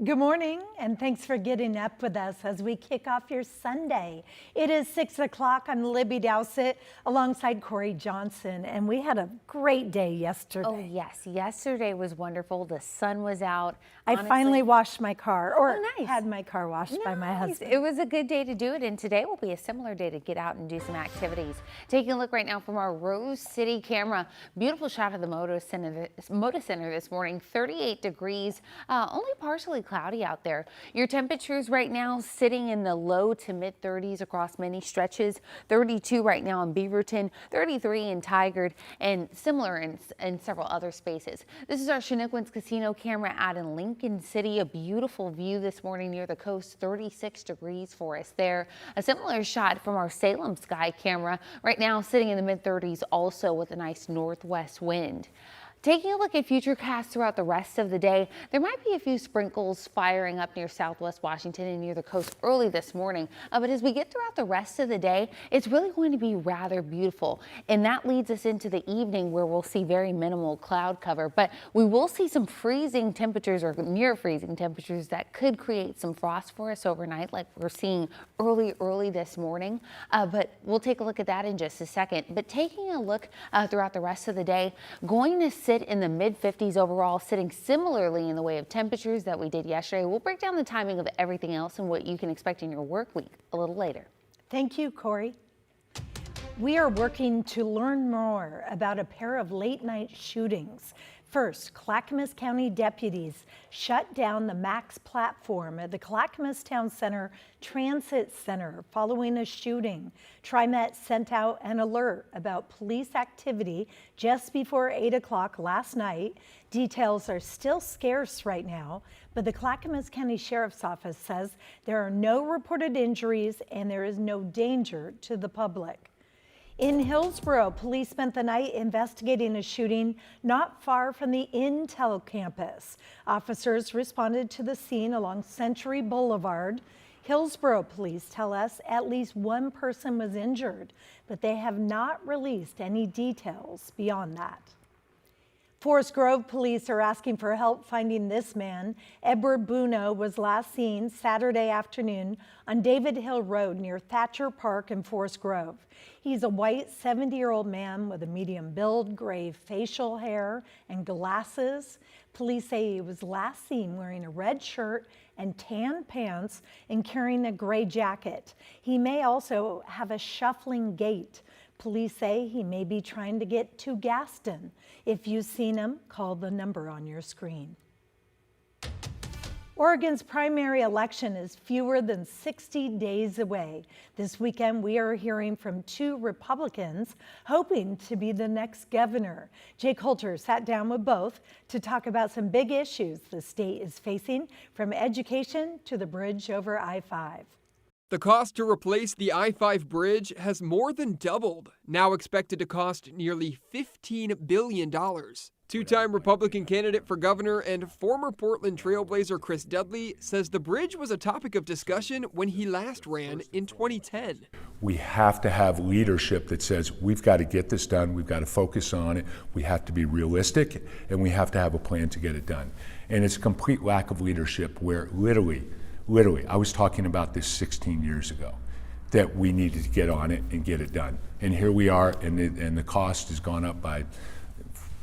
Good morning, and thanks for getting up with us as we kick off your Sunday. It is 6 o'clock. I'm Libby Dowsett alongside Corey Johnson, and we had a great day yesterday. Oh, yes. Yesterday was wonderful. The sun was out. I finally washed my car, or nice. had my car washed by my husband. It was a good day to do it, and today will be a similar day to get out and do some activities. Taking a look right now from our Rose City camera. Beautiful shot of the Moda Center this morning. 38 degrees, only partially cloudy out there. Your temperatures right now sitting in the low to mid 30s across many stretches. 32 right now in Beaverton, 33 in Tigard, and similar in several other spaces. This is our Chinookwan's Casino camera out in Lincoln City. A beautiful view this morning near the coast. 36 degrees for us there. A similar shot from our Salem Sky camera right now sitting in the mid 30s also with a nice northwest wind. Taking a look at futurecasts throughout the rest of the day, there might be a few sprinkles firing up near southwest Washington and near the coast early this morning. But as we get throughout the rest of the day, it's really going to be rather beautiful. And that leads us into the evening where we'll see very minimal cloud cover. But we will see some freezing temperatures or near freezing temperatures that could create some frost for us overnight like we're seeing early this morning. But we'll take a look at that in just a second. But taking a look throughout the rest of the day, going to sit in the mid 50s overall, sitting similarly in the way of temperatures that we did yesterday. We'll break down the timing of everything else and what you can expect in your work week a little later. Thank you, Corey. We are working to learn more about a pair of late night shootings. First, Clackamas County deputies shut down the MAX platform at the Clackamas Town Center Transit Center following a shooting. TriMet sent out an alert about police activity just before 8 o'clock last night. Details are still scarce right now, but the Clackamas County Sheriff's Office says there are no reported injuries and there is no danger to the public. In Hillsborough, police spent the night investigating a shooting not far from the Intel campus. Officers responded to the scene along Century Boulevard. Hillsborough police tell us at least one person was injured, but they have not released any details beyond that. Forest Grove police are asking for help finding this man. Edward Buno was last seen Saturday afternoon on David Hill Road near Thatcher Park in Forest Grove. He's a white 70-year-old man with a medium build, gray facial hair, and glasses. Police say he was last seen wearing a red shirt and tan pants and carrying a gray jacket. He may also have a shuffling gait. Police say he may be trying to get to Gaston. If you've seen him, call the number on your screen. Oregon's primary election is fewer than 60 days away. This weekend, we are hearing from two Republicans hoping to be the next governor. Jake Holter sat down with both to talk about some big issues the state is facing, from education to the bridge over I-5. The cost to replace the I-5 bridge has more than doubled, now expected to cost nearly $15 billion. Two-time Republican candidate for governor and former Portland Trailblazer Chris Dudley says the bridge was a topic of discussion when he last ran in 2010. We have to have leadership that says we've got to get this done, we've got to focus on it, we have to be realistic, and we have to have a plan to get it done. And it's a complete lack of leadership where literally, I was talking about this 16 years ago, that we needed to get on it and get it done. And here we are, and the cost has gone up by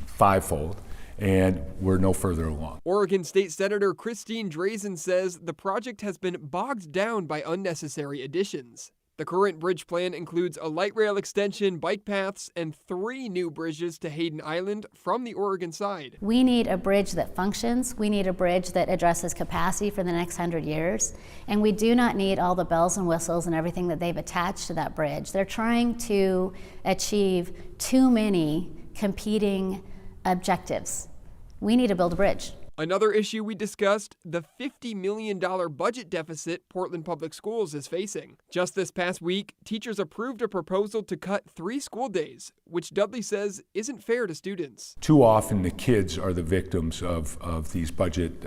fivefold, and we're no further along. Oregon State Senator Christine Drazen says the project has been bogged down by unnecessary additions. The current bridge plan includes a light rail extension, bike paths, and 3 new bridges to Hayden Island from the Oregon side. We need a bridge that functions. We need a bridge that addresses capacity for the next 100 years. And we do not need all the bells and whistles and everything that they've attached to that bridge. They're trying to achieve too many competing objectives. We need to build a bridge. Another issue we discussed, the $50 million budget deficit Portland Public Schools is facing. Just this past week, teachers approved a proposal to cut 3 school days, which Dudley says isn't fair to students. Too often the kids are the victims of these budget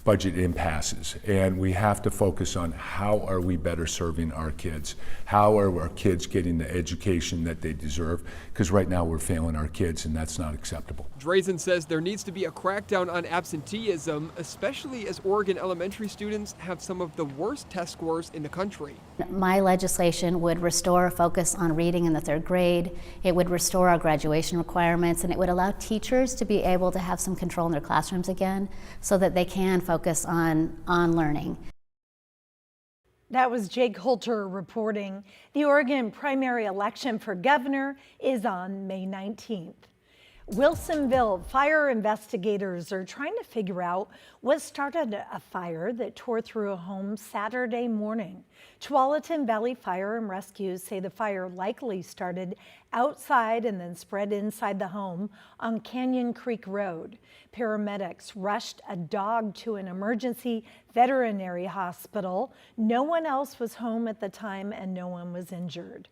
budget impasses, and we have to focus on how are we better serving our kids? How are our kids getting the education that they deserve? Because right now we're failing our kids, and that's not acceptable. Drazen says there needs to be a crackdown on absenteeism, especially as Oregon elementary students have some of the worst test scores in the country. My legislation would restore a focus on reading in the 3rd grade. It would restore our graduation requirements, and it would allow teachers to be able to have some control in their classrooms again so that they can focus on learning. That was Jake Holter reporting. The Oregon primary election for governor is on May 19th. Wilsonville fire investigators are trying to figure out what started a fire that tore through a home Saturday morning. Tualatin Valley Fire and Rescue say the fire likely started outside and then spread inside the home on Canyon Creek Road. Paramedics rushed a dog to an emergency veterinary hospital. No one else was home at the time and no one was injured.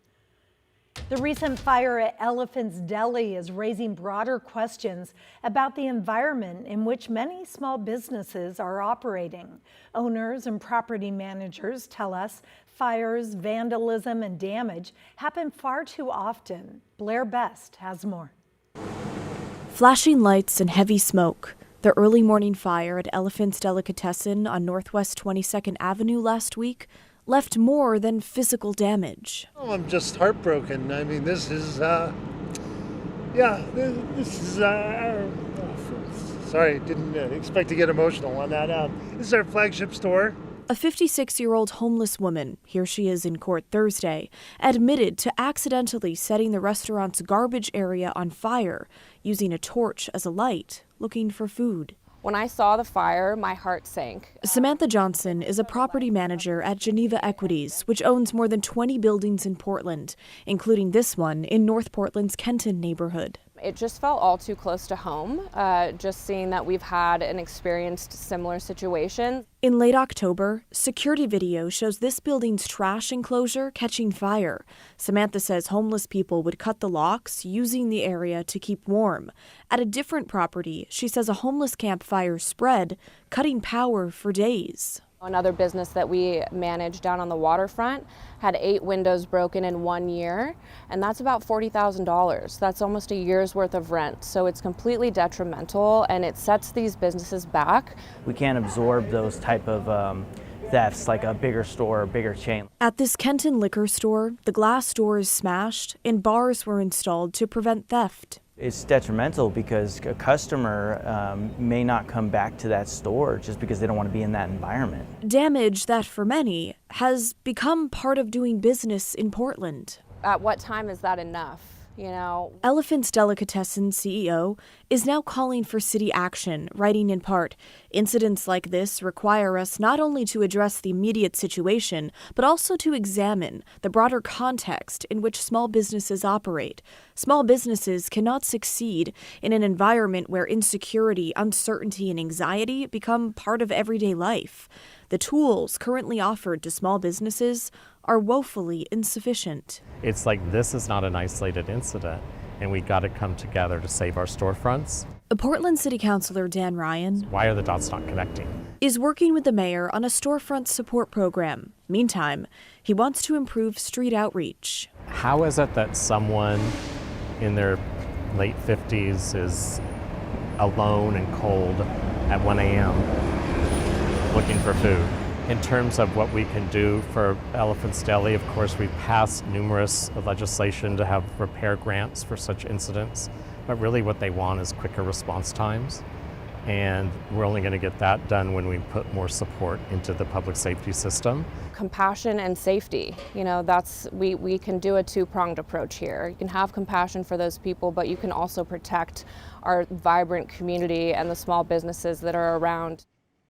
The recent fire at Elephant's Deli is raising broader questions about the environment in which many small businesses are operating. Owners and property managers tell us fires, vandalism, and damage happen far too often. Blair Best has more. Flashing lights and heavy smoke. The early morning fire at Elephant's Delicatessan on Northwest 22nd Avenue last week left more than physical damage. Oh, I'm just heartbroken. I mean, this is, sorry, didn't expect to get emotional on that. This is our flagship store. A 56-year-old homeless woman, here she is in court Thursday, admitted to accidentally setting the restaurant's garbage area on fire, using a torch as a light, looking for food. When I saw the fire, my heart sank. Samantha Johnson is a property manager at Geneva Equities, which owns more than 20 buildings in Portland, including this one in North Portland's Kenton neighborhood. It just felt all too close to home, just seeing that we've had and experienced similar situations. In late October, security video shows this building's trash enclosure catching fire. Samantha says homeless people would cut the locks, using the area to keep warm. At a different property, she says a homeless camp fire spread, cutting power for days. Another business that we manage down on the waterfront had 8 windows broken in 1 year, and that's about $40,000. That's almost a year's worth of rent. So it's completely detrimental, and it sets these businesses back. We can't absorb those type of thefts like a bigger store, a bigger chain. At this Kenton liquor store, the glass door is smashed and bars were installed to prevent theft. It's detrimental because a customer may not come back to that store just because they don't want to be in that environment. Damage that, for many, has become part of doing business in Portland. At what time is that enough? You know, Elephant's Delicatessan CEO is now calling for city action, writing in part, "Incidents like this require us not only to address the immediate situation, but also to examine the broader context in which small businesses operate. Small businesses cannot succeed in an environment where insecurity, uncertainty, and anxiety become part of everyday life. The tools currently offered to small businesses are woefully insufficient." It's like this is not an isolated incident, and we got to come together to save our storefronts. Portland City Councilor Dan Ryan, Why are the dots not connecting? is working with the mayor on a storefront support program. Meantime, he wants to improve street outreach. How is it that someone in their late 50s is alone and cold at 1 a.m. looking for food? In terms of what we can do for Elephant's Deli, of course, we've passed numerous legislation to have repair grants for such incidents, but really what they want is quicker response times. And we're only going to get that done when we put more support into the public safety system. compassion and safety. You know, we can do a two-pronged approach here. You can have compassion for those people, but you can also protect our vibrant community and the small businesses that are around.